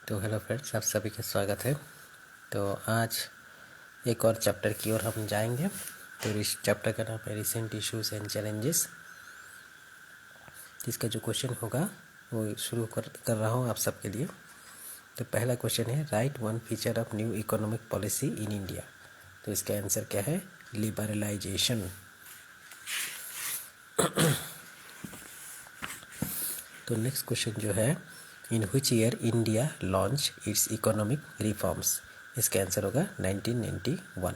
तो hello friends, आप सभी का स्वागत है। तो आज एक और चैप्टर की ओर हम जाएंगे। तो इस चैप्टर का नाम है रिसेंट इश्यूज एंड चैलेंजेस। इसका जो क्वेश्चन होगा वो शुरू कर रहा हूँ आप सबके लिए। तो पहला क्वेश्चन है, right one feature of new economic policy in India. तो इसका आंसर क्या है? लिबरलाइजेशन। तो नेक्स्ट क्वेश्चन जो है, in which year India launch its economic reforms. इसका आंसर होगा 1991।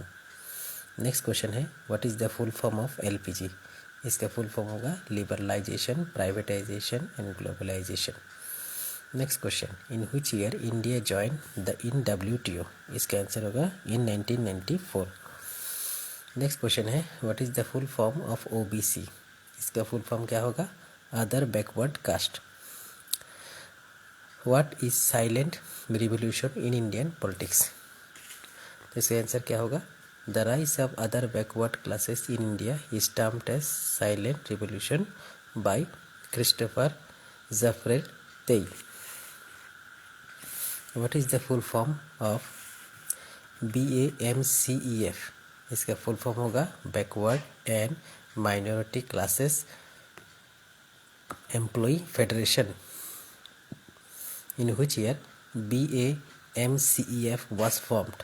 नेक्स्ट क्वेश्चन है, what is the full form of LPG. इसका फुल फॉर्म होगा liberalisation, privatisation and globalisation. Next question, in which year India join the in WTO। इसका answer होगा in 1994। Next question है, what is the full form of OBC. इसका full form क्या होगा? Other backward caste. What is silent revolution in Indian politics. तो इसका answer क्या होगा? The rise of other backward classes in India is termed as silent revolution by Christopher Jaffrelot. What is the full form of BAMCEF। इसका full form होगा backward and minority classes employ federation. In which year BAMCEF was formed.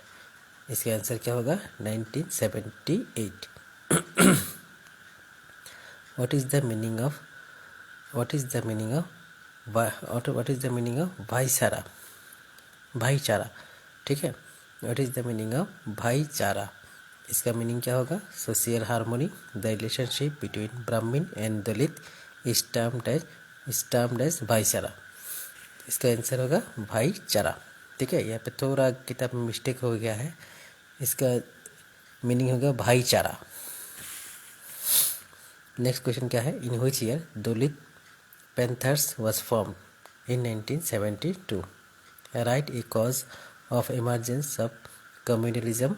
इसका answer क्या होगा? 1978। What is the meaning of bhaichara. भाईचारा, ठीक है। What is the meaning of bhaichara. इसका meaning क्या होगा? Social harmony, the relationship between Brahmin and Dalit is termed as bhaichara. इसका आंसर होगा भाईचारा, ठीक है। यहाँ पे थोड़ा किताब में मिस्टेक हो गया है। इसका मीनिंग होगा भाईचारा। नेक्स्ट क्वेश्चन क्या है, in which year Dalit panthers was formed in 1972। Write a cause of emergence of communalism.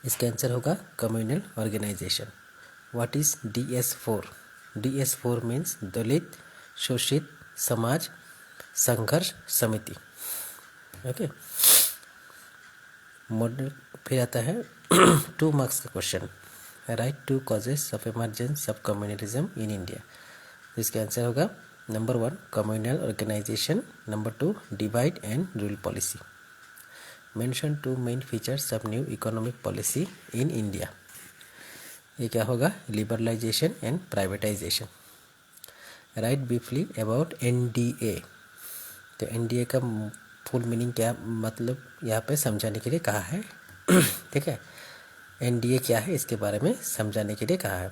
इसका आंसर होगा communal organisation. What is DS4। DS4 means Dalit Shoshit Samaj संघर्ष समिति, ओके। मॉडल फिर आता है 2 मार्क्स का question, write 2 causes of emergence of communalism in India. इसका answer होगा number 1 communal organisation, number 2 divide and rule policy. Mention 2 main features of new economic policy in India. ये क्या होगा? Liberalisation and privatisation. Write briefly about NDA। तो NDA का full meaning क्या, मतलब यहाँ पे समझाने के लिए कहा है, ठीक है। NDA क्या है इसके बारे में समझाने के लिए कहा है।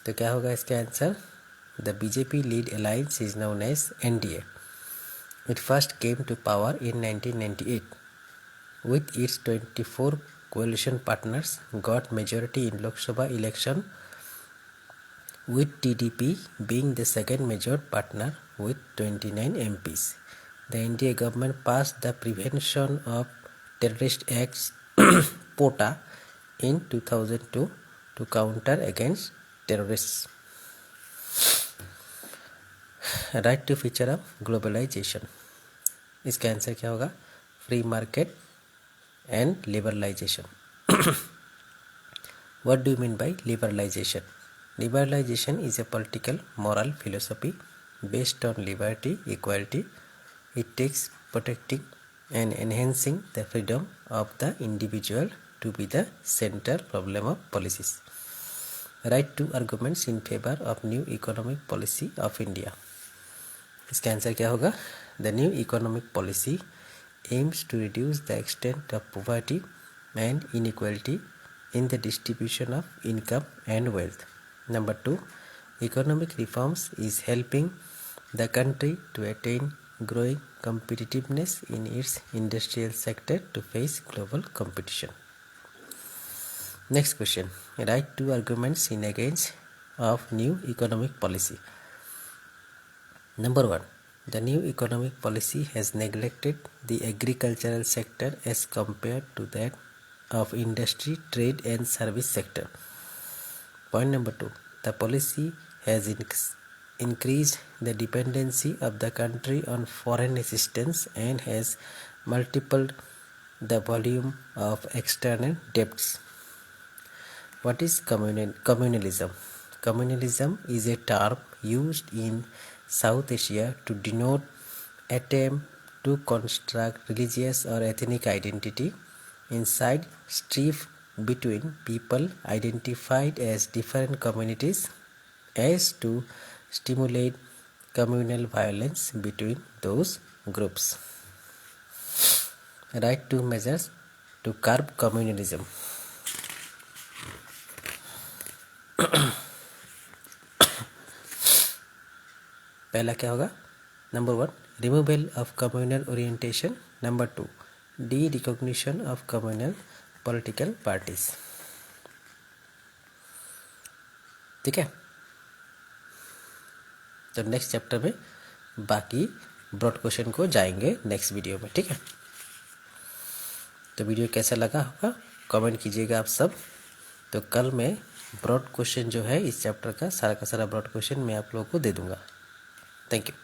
तो क्या होगा इसका answer? The BJP led alliance is known as NDA। It first came to power in 1998 with its 24 coalition partners got majority in Lok Sabha election, with TDP being the second major partner with 29 MPs. The NDA government passed the Prevention of Terrorist Acts POTA in 2002 to counter against terrorists. Right to feature of globalization. इसका answer क्या होगा? Free market and liberalization. What do you mean by liberalization? Liberalization is a political moral philosophy based on liberty, equality. It takes protecting and enhancing the freedom of the individual to be the central problem of policies. Write 2 arguments in favor of new economic policy of India. इसका answer क्या होगा? The new economic policy aims to reduce the extent of poverty and inequality in the distribution of income and wealth. Number 2, economic reforms is helping the country to attain growing competitiveness in its industrial sector to face global competition. Next question, write 2 arguments in against of new economic policy. Number 1, the new economic policy has neglected the agricultural sector as compared to that of industry, trade and service sector. Point number 2, the policy has increased the dependency of the country on foreign assistance and has multiplied the volume of external debts. What is communalism? Communalism is a term used in South Asia to denote attempt to construct religious or ethnic identity inside strife between people identified as different communities as to stimulate communal violence between those groups. Write 2 measures to curb communalism. पहला क्या होगा? Number 1, removal of communal orientation. Number 2, D recognition of communal political parties. ठीक है, तो next chapter में बाकी broad question को जाएंगे नेक्स्ट वीडियो में. ठीक है, तो वीडियो कैसा लगा होगा कमेंट कीजिएगा आप सब. तो कल मैं ब्रॉड क्वेश्चन जो है इस चैप्टर का सारा ब्रॉड क्वेश्चन मैं आप लोगों को दे दूंगा. Thank you.